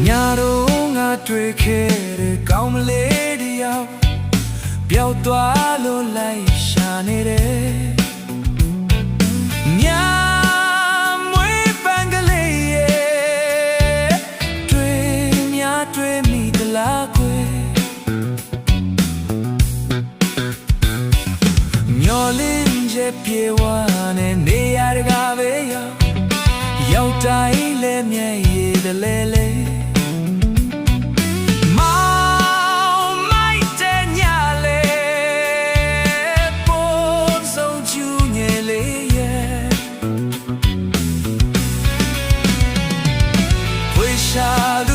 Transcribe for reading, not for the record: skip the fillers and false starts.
ညာတော့ငါတွေ့ခဲ့တဲ့ကောင်းမလေးတယောက်ပျောက်သွားလို့လိုက်ရှာနေတယ်ညာမွေးပန်းကလေးရဲ့တွေ့မိသလားကွယ်မျောလင်းချက်ပြေဝါနဲ့နေရတကားပဲရောက်တိုင်းလဲမြဲရည်တလဲလဲရှာလူ